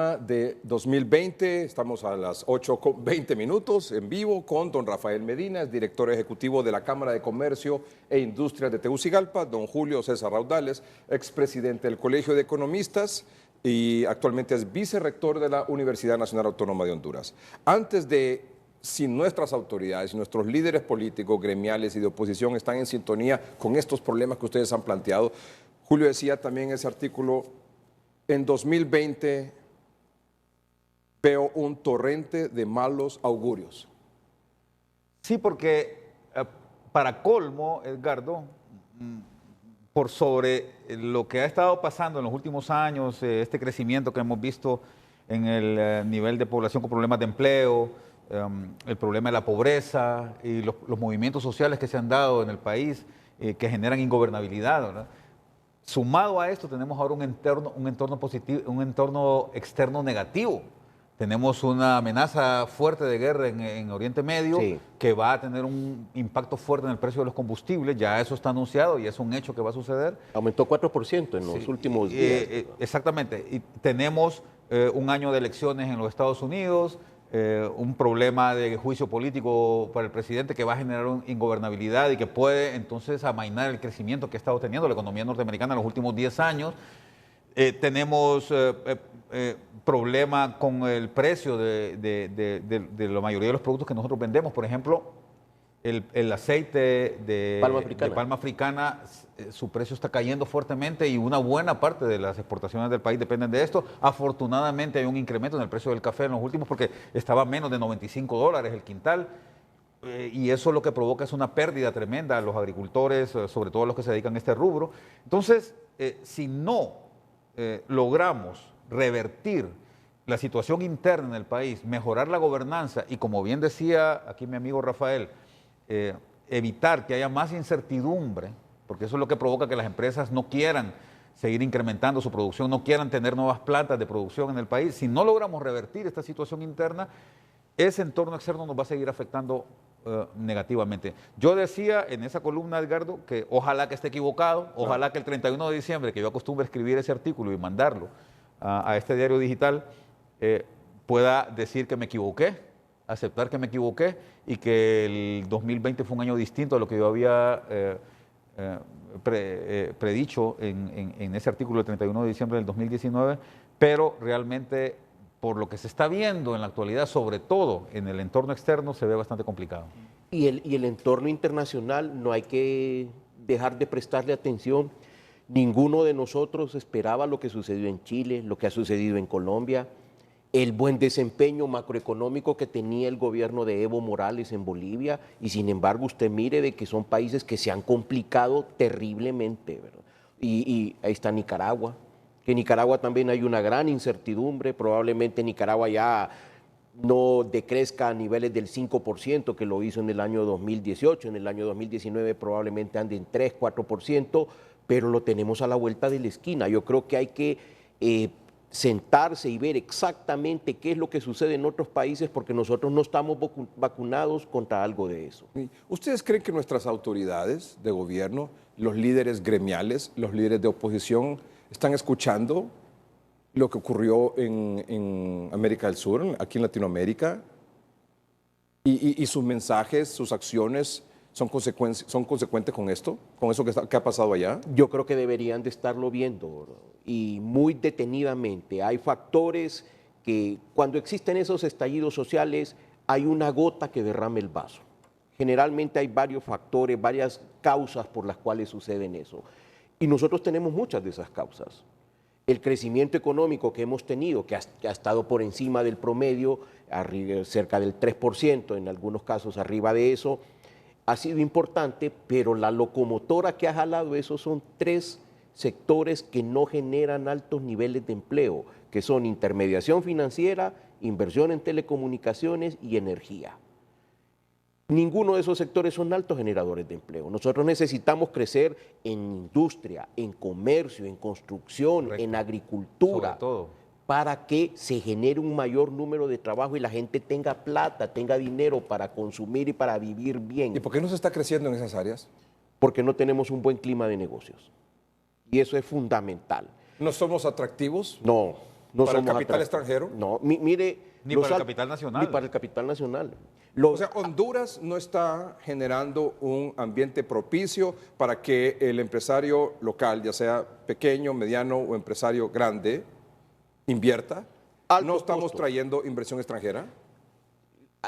De 2020, estamos a las 8:20 minutos en vivo con don Rafael Medina, es director ejecutivo de la Cámara de Comercio e Industrias de Tegucigalpa, don Julio César Raudales, expresidente del Colegio de Economistas y actualmente es vicerrector de la Universidad Nacional Autónoma de Honduras. Antes de, si nuestras autoridades, nuestros líderes políticos, gremiales y de oposición están en sintonía con estos problemas que ustedes han planteado, Julio decía también en ese artículo, en 2020 veo un torrente de malos augurios. Sí, porque para colmo, Edgardo, por sobre lo que ha estado pasando en los últimos años, este crecimiento que hemos visto en el nivel de población con problemas de empleo, el problema de la pobreza y los movimientos sociales que se han dado en el país que generan ingobernabilidad, ¿verdad? Sumado a esto tenemos ahora un entorno positivo, un entorno externo negativo. Tenemos una amenaza fuerte de guerra en Oriente Medio, sí, que va a tener un impacto fuerte en el precio de los combustibles. Ya eso está anunciado y es un hecho que va a suceder. Aumentó 4% en los últimos días. Exactamente. Y tenemos un año de elecciones en los Estados Unidos, un problema de juicio político para el presidente que va a generar una ingobernabilidad y que puede entonces amainar el crecimiento que ha estado teniendo la economía norteamericana en los últimos 10 años. Tenemos problema con el precio de la mayoría de los productos que nosotros vendemos. Por ejemplo, el aceite de palma africana, su precio está cayendo fuertemente y una buena parte de las exportaciones del país dependen de esto. Afortunadamente hay un incremento en el precio del café en los últimos porque estaba a menos de $95 el quintal. Y eso lo que provoca es una pérdida tremenda a los agricultores, sobre todo a los que se dedican a este rubro. Entonces, si no logramos revertir la situación interna en el país, mejorar la gobernanza y, como bien decía aquí mi amigo Rafael, evitar que haya más incertidumbre, porque eso es lo que provoca que las empresas no quieran seguir incrementando su producción, no quieran tener nuevas plantas de producción en el país. Si no logramos revertir esta situación interna, ese entorno externo nos va a seguir afectando negativamente. Yo decía en esa columna, Edgardo, que ojalá que esté equivocado, ojalá que el 31 de diciembre, que yo acostumbro a escribir ese artículo y mandarlo a este diario digital, pueda decir que me equivoqué, aceptar que me equivoqué y que el 2020 fue un año distinto a lo que yo había predicho en ese artículo del 31 de diciembre del 2019, pero realmente por lo que se está viendo en la actualidad, sobre todo en el entorno externo, se ve bastante complicado. Y el entorno internacional no hay que dejar de prestarle atención. Ninguno de nosotros esperaba lo que sucedió en Chile, lo que ha sucedido en Colombia, el buen desempeño macroeconómico que tenía el gobierno de Evo Morales en Bolivia, y sin embargo usted mire de que son países que se han complicado terriblemente, ¿verdad? Y ahí está Nicaragua, que en Nicaragua también hay una gran incertidumbre, probablemente Nicaragua ya no decrezca a niveles del 5% que lo hizo en el año 2018, en el año 2019 probablemente ande en 3, 4%, pero lo tenemos a la vuelta de la esquina. Yo creo que hay que sentarse y ver exactamente qué es lo que sucede en otros países porque nosotros no estamos vacunados contra algo de eso. ¿Ustedes creen que nuestras autoridades de gobierno, los líderes gremiales, los líderes de oposición, están escuchando lo que ocurrió en América del Sur, aquí en Latinoamérica? ¿Y sus mensajes, sus acciones son consecuentes con esto, con eso que ha pasado allá? Yo creo que deberían de estarlo viendo y muy detenidamente. Hay factores que cuando existen esos estallidos sociales hay una gota que derrama el vaso. Generalmente hay varios factores, varias causas por las cuales suceden eso. Y nosotros tenemos muchas de esas causas. El crecimiento económico que hemos tenido, que ha estado por encima del promedio, cerca del 3%, en algunos casos arriba de eso, ha sido importante, pero la locomotora que ha jalado eso son 3 sectores que no generan altos niveles de empleo, que son intermediación financiera, inversión en telecomunicaciones y energía. Ninguno de esos sectores son altos generadores de empleo. Nosotros necesitamos crecer en industria, en comercio, en construcción, correcto, en agricultura, sobre todo, para que se genere un mayor número de trabajo y la gente tenga plata, tenga dinero para consumir y para vivir bien. ¿Y por qué no se está creciendo en esas áreas? Porque no tenemos un buen clima de negocios. Y eso es fundamental. ¿No somos atractivos? No. No ¿Para el somos capital atractivos. extranjero? No, mire... Ni para el capital nacional. Ni para el capital nacional. O sea, Honduras no está generando un ambiente propicio para que el empresario local, ya sea pequeño, mediano o empresario grande, invierta. ¿No estamos trayendo inversión extranjera?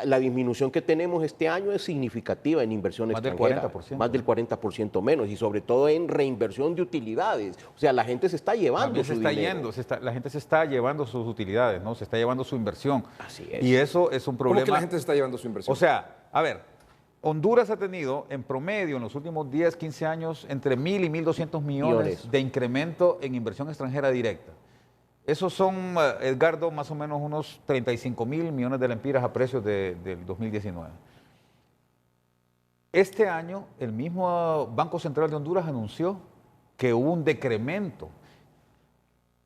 La disminución que tenemos este año es significativa en inversión extranjera. Más del 40% menos, y sobre todo en reinversión de utilidades. O sea, la gente se está llevando su dinero. La gente se está llevando sus utilidades, ¿no? Se está llevando su inversión. Así es. Y eso es un problema. ¿Cómo que la gente se está llevando su inversión? O sea, a ver, Honduras ha tenido en promedio en los últimos 10, 15 años entre 1.000 y 1.200 millones de incremento en inversión extranjera directa. Esos son, Edgardo, más o menos unos 35.000 millones de lempiras a precios del 2019. Este año, el mismo Banco Central de Honduras anunció que hubo un decremento.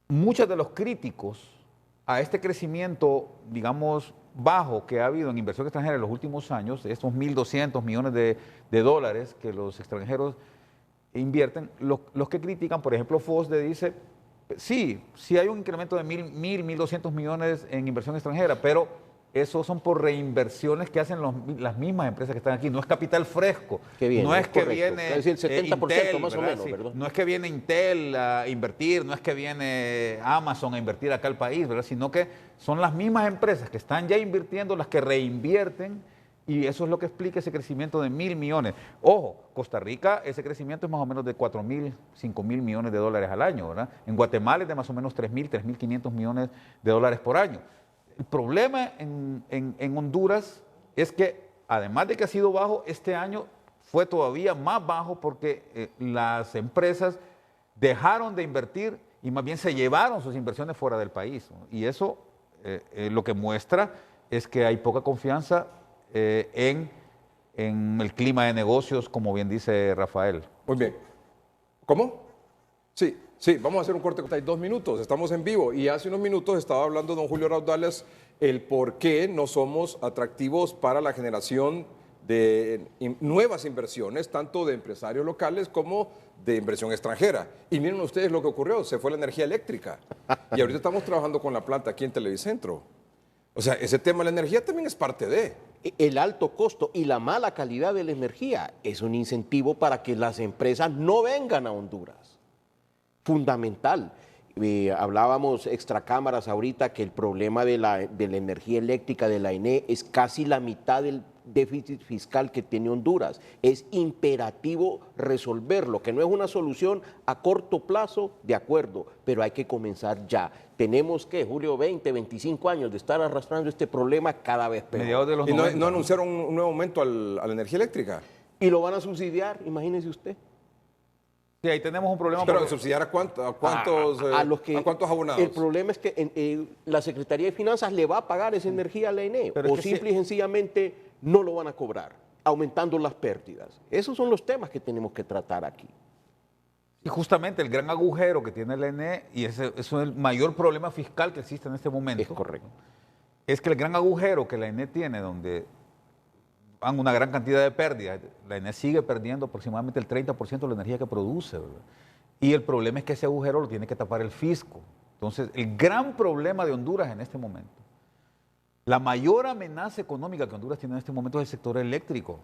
Muchos de los críticos a este crecimiento, digamos, bajo que ha habido en inversión extranjera en los últimos años, estos 1.200 millones de dólares que los extranjeros invierten, los que critican, por ejemplo, FOSDE dice... Sí hay un incremento de 1.200 millones en inversión extranjera, pero esos son por reinversiones que hacen las mismas empresas que están aquí. No es capital fresco. No es que viene es decir, el 70% Intel, más o ¿verdad? menos, Sí. ¿verdad? No es que viene Intel a invertir, no es que viene Amazon a invertir acá al país, ¿verdad? Sino que son las mismas empresas que están ya invirtiendo las que reinvierten. Y eso es lo que explica ese crecimiento de 1.000 millones. Ojo, Costa Rica, ese crecimiento es más o menos de 4.000, 5.000 millones de dólares al año, ¿verdad? En Guatemala es de más o menos 3.000, 3.500 millones de dólares por año. El problema en Honduras es que, además de que ha sido bajo, este año fue todavía más bajo porque las empresas dejaron de invertir y más bien se llevaron sus inversiones fuera del país, ¿no? Y eso lo que muestra es que hay poca confianza en el clima de negocios, como bien dice Rafael. Muy bien. ¿Cómo? Sí, vamos a hacer un corte de 2 minutos, estamos en vivo y hace unos minutos estaba hablando don Julio Raudales el por qué no somos atractivos para la generación de nuevas inversiones, tanto de empresarios locales como de inversión extranjera. Y miren ustedes lo que ocurrió, se fue la energía eléctrica y ahorita estamos trabajando con la planta aquí en Televicentro. O sea, ese tema de la energía también es parte de... El alto costo y la mala calidad de la energía es un incentivo para que las empresas no vengan a Honduras. Fundamental. Hablábamos extracámaras ahorita que el problema de la energía eléctrica de la ENE es casi la mitad del déficit fiscal que tiene Honduras. Es imperativo resolverlo, que no es una solución a corto plazo, de acuerdo, pero hay que comenzar ya. Tenemos que, Julio, 20, 25 años de estar arrastrando este problema cada vez peor. Mediados de los ¿Y 90, no anunciaron un nuevo aumento a la energía eléctrica? Y lo van a subsidiar, imagínese usted. Sí, ahí tenemos un problema. Pero subsidiar a cuántos abonados. El problema es que la Secretaría de Finanzas le va a pagar esa energía a la ENE, o simple y sencillamente no lo van a cobrar, aumentando las pérdidas. Esos son los temas que tenemos que tratar aquí. Y justamente el gran agujero que tiene la ENE, y ese es el mayor problema fiscal que existe en este momento. Es correcto. Es que el gran agujero que la ENE tiene, donde van una gran cantidad de pérdidas, la ENE sigue perdiendo aproximadamente el 30% de la energía que produce, ¿verdad? Y el problema es que ese agujero lo tiene que tapar el fisco. Entonces, el gran problema de Honduras en este momento, la mayor amenaza económica que Honduras tiene en este momento es el sector eléctrico,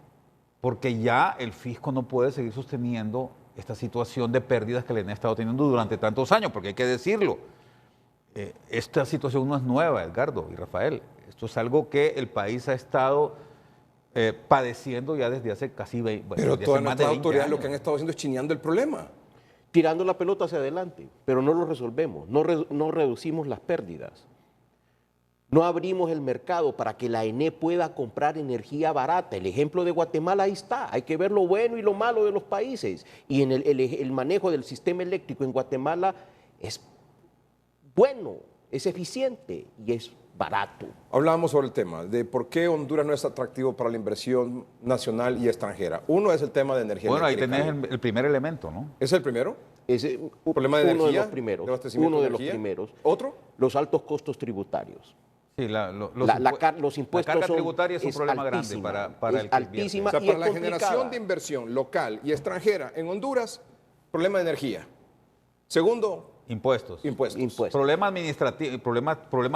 porque ya el fisco no puede seguir sosteniendo esta situación de pérdidas que la ENE ha estado teniendo durante tantos años, porque hay que decirlo, esta situación no es nueva, Edgardo y Rafael, esto es algo que el país ha estado padeciendo ya desde hace casi 20 años. Pero todas nuestras autoridades lo que han estado haciendo es chineando el problema. Tirando la pelota hacia adelante, pero no lo resolvemos, no reducimos las pérdidas. No abrimos el mercado para que la ENE pueda comprar energía barata. El ejemplo de Guatemala ahí está. Hay que ver lo bueno y lo malo de los países. Y en el manejo del sistema eléctrico en Guatemala es bueno, es eficiente y es barato. Hablábamos sobre el tema de por qué Honduras no es atractivo para la inversión nacional y extranjera. Uno es el tema de energía eléctrica. Bueno, ahí tenés el primer elemento, ¿no? ¿Es el primero? Es ¿Problema de energía? Uno de los primeros. Uno de los primeros. ¿Otro? Los altos costos tributarios. Sí, los impuestos la carga son, tributaria es un problema altísima, grande para el que altísima. O sea, Y para es la complicada. generación de inversión local y extranjera en Honduras, problema de energía. Segundo, Impuestos. Impuestos. Problemas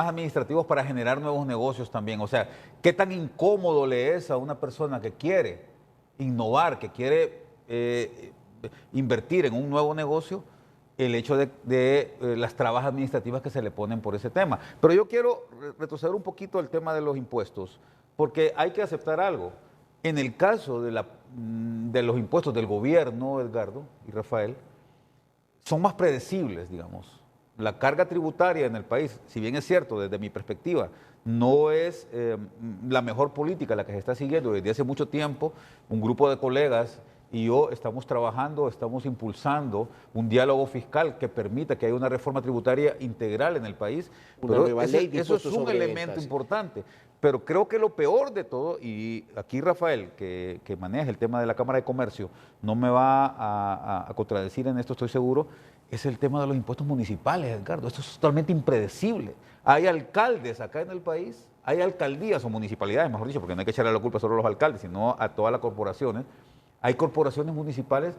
administrativos para generar nuevos negocios también. O sea, ¿qué tan incómodo le es a una persona que quiere innovar, que quiere invertir en un nuevo negocio, el hecho de las trabas administrativas que se le ponen por ese tema? Pero yo quiero retroceder un poquito al tema de los impuestos, porque hay que aceptar algo. En el caso de los impuestos del gobierno, Edgardo y Rafael, son más predecibles, digamos. La carga tributaria en el país, si bien es cierto, desde mi perspectiva, no es la mejor política la que se está siguiendo desde hace mucho tiempo. Un grupo de colegas y yo estamos trabajando, estamos impulsando un diálogo fiscal que permita que haya una reforma tributaria integral en el país. Pero eso es un elemento importante. Pero creo que lo peor de todo, y aquí Rafael, que maneja el tema de la Cámara de Comercio, no me va a contradecir en esto, estoy seguro, es el tema de los impuestos municipales, Edgardo. Esto es totalmente impredecible. Hay alcaldes acá en el país, hay alcaldías o municipalidades, mejor dicho, porque no hay que echarle la culpa solo a los alcaldes, sino a todas las corporaciones. Hay corporaciones municipales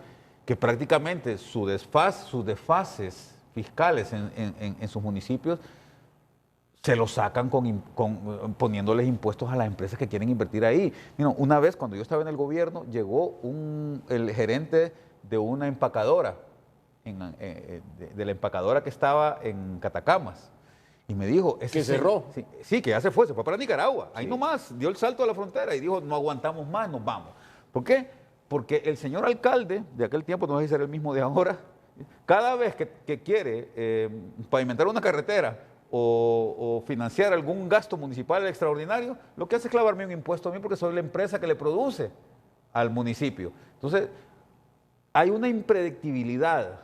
que prácticamente sus desfases fiscales en sus municipios se los sacan poniéndoles impuestos a las empresas que quieren invertir ahí. Una vez, cuando yo estaba en el gobierno, llegó el gerente de una empacadora, de la empacadora que estaba en Catacamas, y me dijo... ¿Que cerró? Sí, que ya se fue para Nicaragua. Ahí nomás, dio el salto a la frontera y dijo, no aguantamos más, nos vamos. ¿Por qué? Porque el señor alcalde de aquel tiempo, no sé si será el mismo de ahora, cada vez que quiere pavimentar una carretera o financiar algún gasto municipal extraordinario, lo que hace es clavarme un impuesto a mí porque soy la empresa que le produce al municipio. Entonces, hay una impredictibilidad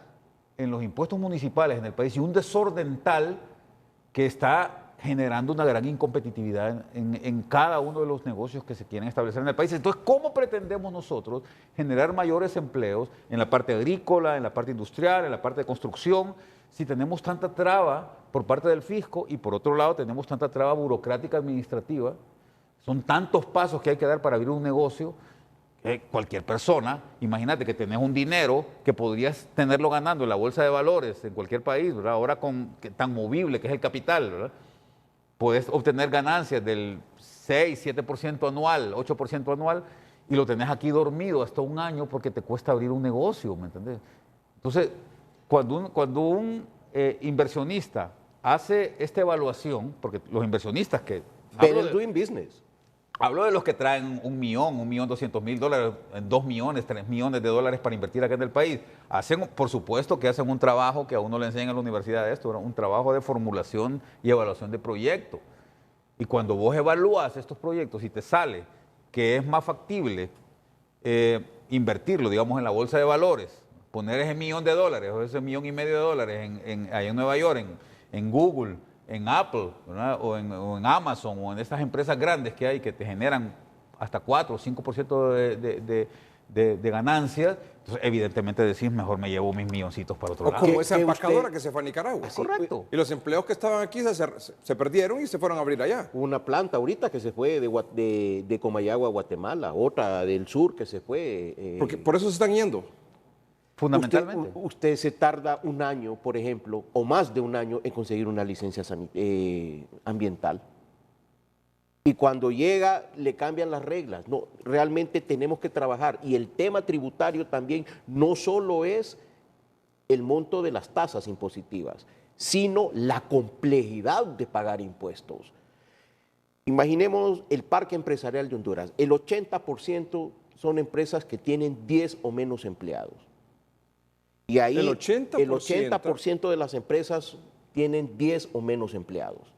en los impuestos municipales en el país y un desorden tal que está generando una gran incompetitividad en cada uno de los negocios que se quieren establecer en el país. Entonces, ¿cómo pretendemos nosotros generar mayores empleos en la parte agrícola, en la parte industrial, en la parte de construcción, si tenemos tanta traba por parte del fisco y por otro lado tenemos tanta traba burocrática administrativa? Son tantos pasos que hay que dar para abrir un negocio. Cualquier persona, imagínate que tenés un dinero que podrías tenerlo ganando en la bolsa de valores en cualquier país, ¿verdad? Ahora tan movible que es el capital, ¿verdad? Puedes obtener ganancias del 6, 7% anual, 8% anual, y lo tenés aquí dormido hasta un año porque te cuesta abrir un negocio, ¿me entendés? Entonces, cuando un inversionista hace esta evaluación, porque los inversionistas que... doing business. Hablo de los que traen $1.200.000, 2 millones, 3 millones de dólares para invertir acá en el país. Por supuesto que hacen un trabajo que a uno le enseñan en la universidad de esto, un trabajo de formulación y evaluación de proyectos. Y cuando vos evalúas estos proyectos y te sale que es más factible invertirlo, digamos, en la bolsa de valores, poner ese $1 millón o ese $1,5 millones allá en Nueva York, en Google, en Apple, ¿verdad? o en Amazon o en estas empresas grandes que hay que te generan hasta 4 o 5% de ganancias, entonces evidentemente decís, mejor me llevo mis milloncitos para otro lado. O como esa empacadora que se fue a Nicaragua. Correcto. Y los empleos que estaban aquí se perdieron y se fueron a abrir allá. Una planta ahorita que se fue de Comayagua a Guatemala, otra del sur que se fue. Porque por eso se están yendo. Fundamentalmente. Usted se tarda un año, por ejemplo, o más de un año en conseguir una licencia ambiental. Y cuando llega, le cambian las reglas. No, realmente tenemos que trabajar. Y el tema tributario también no solo es el monto de las tasas impositivas, sino la complejidad de pagar impuestos. Imaginemos el parque empresarial de Honduras. El 80% son empresas que tienen 10 o menos empleados. Y ahí el 80% de las empresas tienen 10 o menos empleados.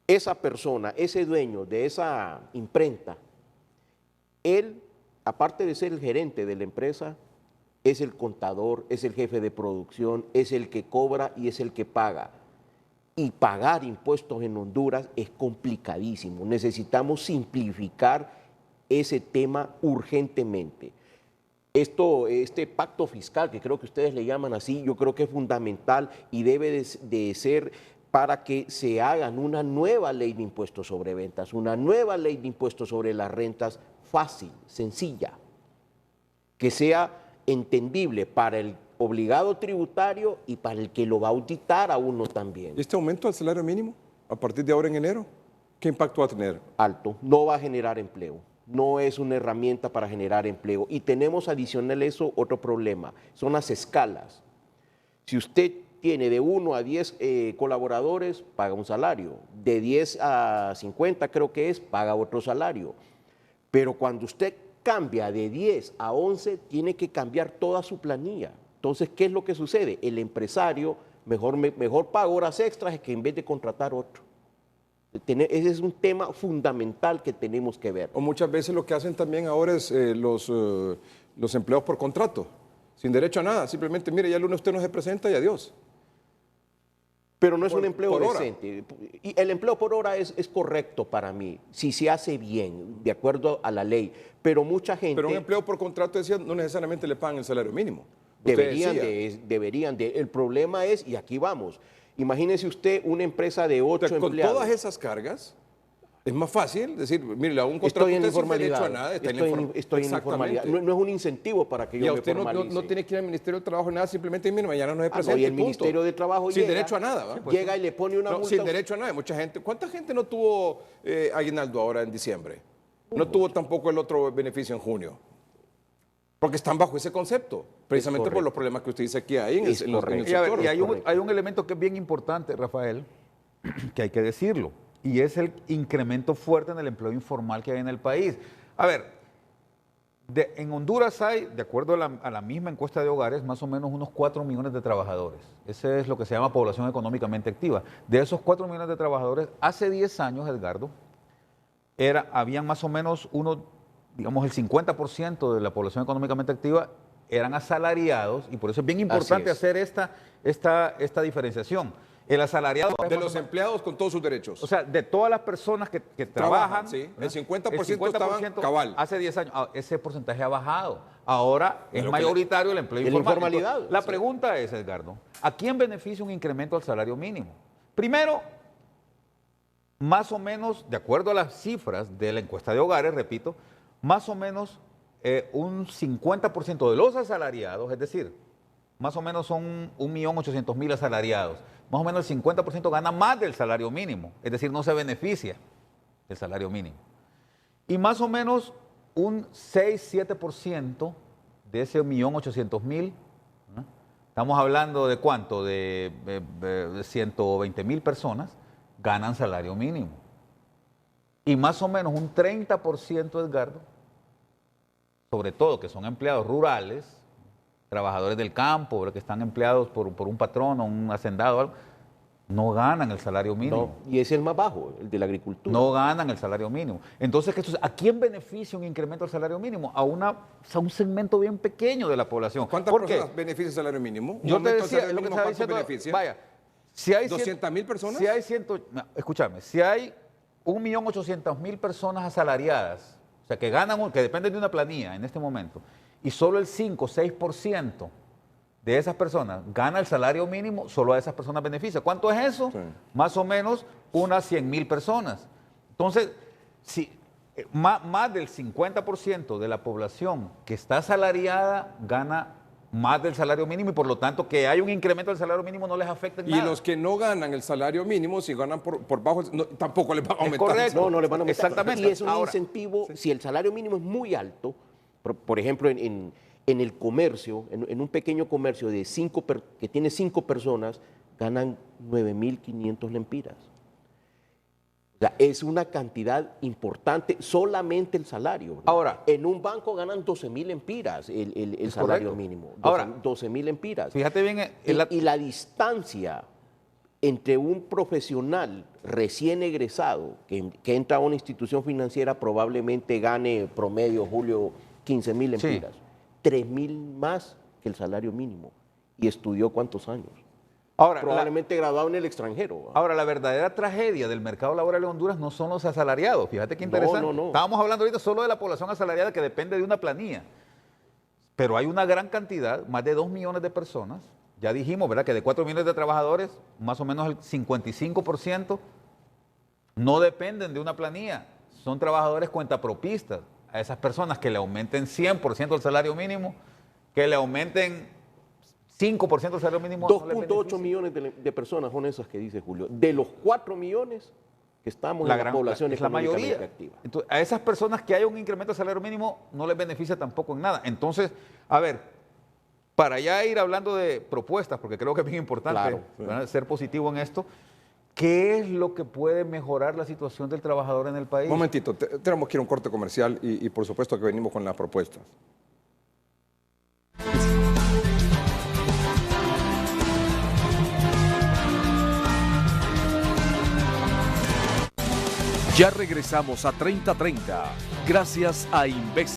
Esa persona, ese dueño de esa imprenta, él, aparte de ser el gerente de la empresa, es el contador, es el jefe de producción, es el que cobra y es el que paga. Y pagar impuestos en Honduras es complicadísimo. Necesitamos simplificar ese tema urgentemente. Este pacto fiscal, que creo que ustedes le llaman así, yo creo que es fundamental y debe de ser para que se hagan una nueva ley de impuestos sobre ventas, una nueva ley de impuestos sobre las rentas fácil, sencilla, que sea entendible para el obligado tributario y para el que lo va a auditar a uno también. ¿Y este aumento al salario mínimo a partir de ahora en enero? ¿Qué impacto va a tener? Alto, no va a generar empleo, no es una herramienta para generar empleo. Y tenemos adicional a eso otro problema, son las escalas. Si usted tiene de 1 a 10 colaboradores, paga un salario, de 10 a 50 creo que es, paga otro salario. Pero cuando usted cambia de 10 a 11, tiene que cambiar toda su planilla. Entonces, ¿qué es lo que sucede? El empresario mejor paga horas extras que en vez de contratar otro. Ese es un tema fundamental que tenemos que ver. O muchas veces lo que hacen también ahora es los empleados por contrato, sin derecho a nada. Simplemente, mire, ya el lunes usted no se presenta y adiós. Pero no es un empleo decente. Y el empleo por hora es correcto para mí, si se hace bien, de acuerdo a la ley. Pero mucha gente... Pero un empleo por contrato, decía, no necesariamente le pagan el salario mínimo. Deberían de. El problema es, y aquí vamos, imagínese usted una empresa de 8 empleados. Con todas esas cargas, es más fácil decir, mire, le hago un contrato, estoy en usted sin informalidad. derecho a nada. Estoy en informalidad. No es un incentivo para que yo me formalice. Usted no tiene que ir al Ministerio de Trabajo nada, simplemente, mire, mañana no se presenta. Y el Ministerio de Trabajo sin derecho a nada. ¿Va? Llega y le pone una multa. Sin derecho a nada. Mucha gente, ¿cuánta gente no tuvo aguinaldo ahora en diciembre? No tuvo tampoco el otro beneficio en junio. Porque están bajo ese concepto, precisamente por los problemas que usted dice que hay en el sector. Y hay un elemento que es bien importante, Rafael, que hay que decirlo, y es el incremento fuerte en el empleo informal que hay en el país. A ver, en Honduras hay, de acuerdo a la misma encuesta de hogares, más o menos unos 4 millones de trabajadores. Ese es lo que se llama población económicamente activa. De esos 4 millones de trabajadores, hace 10 años, Edgardo, habían más o menos digamos el 50% de la población económicamente activa eran asalariados, y por eso es bien importante hacer esta diferenciación. El asalariado... De los empleados con todos sus derechos. O sea, de todas las personas que trabajan... Sí, el 50% estaban cabal. Hace 10 años, ese porcentaje ha bajado. Ahora es mayoritario el empleo informal. Informalidad. Entonces, la pregunta es, Edgardo, ¿a quién beneficia un incremento al salario mínimo? Primero, más o menos, de acuerdo a las cifras de la encuesta de hogares, repito, más o menos un 50% de los asalariados, es decir, más o menos son 1.800.000 asalariados, más o menos el 50% gana más del salario mínimo, es decir, no se beneficia del salario mínimo. Y más o menos un 6-7% de ese 1.800.000, ¿no? Estamos hablando de cuánto, de 120.000 personas, ganan salario mínimo. Y más o menos un 30%, Edgardo, sobre todo que son empleados rurales, trabajadores del campo, que están empleados por un patrón o un hacendado, algo, no ganan el salario mínimo. No, y es el más bajo, el de la agricultura. No ganan el salario mínimo. Entonces, ¿a quién beneficia un incremento del salario mínimo? A un segmento bien pequeño de la población. ¿Cuántas personas beneficia el salario mínimo? Yo te decía, lo que estaba diciendo, vaya, si hay 200.000 personas. Escúchame, si hay 1.800.000 personas asalariadas, o sea, que ganan, que dependen de una planilla en este momento, y solo el 5 o 6% de esas personas gana el salario mínimo, solo a esas personas beneficia. ¿Cuánto es eso? Sí. Más o menos unas 100.000 personas. Entonces, si más del 50% de la población que está asalariada gana más del salario mínimo, y por lo tanto que hay un incremento del salario mínimo no les afecta en nada. Y los que no ganan el salario mínimo, si ganan por bajo, tampoco les van a aumentar. Correcto. No les van a aumentar. Exactamente. Y es un incentivo, sí. Si el salario mínimo es muy alto, por ejemplo, en el comercio, en un pequeño comercio que tiene 5 personas, ganan 9.500 lempiras. O sea, es una cantidad importante solamente el salario, ¿verdad? Ahora, en un banco ganan 12.000 lempiras el salario mínimo. Ahora, 12.000 lempiras. Fíjate bien. Y la distancia entre un profesional recién egresado que entra a una institución financiera probablemente gane promedio, Julio, 15.000 lempiras. Sí. 3.000 más que el salario mínimo. ¿Y estudió cuántos años? Ahora, probablemente graduado en el extranjero. Ahora, la verdadera tragedia del mercado laboral en Honduras no son los asalariados. Fíjate qué interesante. No. Estábamos hablando ahorita solo de la población asalariada que depende de una planilla. Pero hay una gran cantidad, más de 2 millones de personas. Ya dijimos, ¿verdad?, que de 4 millones de trabajadores, más o menos el 55% no dependen de una planilla. Son trabajadores cuentapropistas. A esas personas que le aumenten 100% el salario mínimo, que le aumenten 5% del salario mínimo. no les 2.8 beneficia. millones de personas son esas que dice Julio. De los 4 millones que estamos en la población es la económicamente mayoría. activa. Entonces, a esas personas que haya un incremento del salario mínimo no les beneficia tampoco en nada. Entonces, a ver, para ya ir hablando de propuestas, porque creo que es bien importante Claro. ¿verdad? Ser positivo en esto, ¿qué es lo que puede mejorar la situación del trabajador en el país? Un momentito, tenemos que ir a un corte comercial y por supuesto que venimos con las propuestas. Ya regresamos a 3030, gracias a Invest.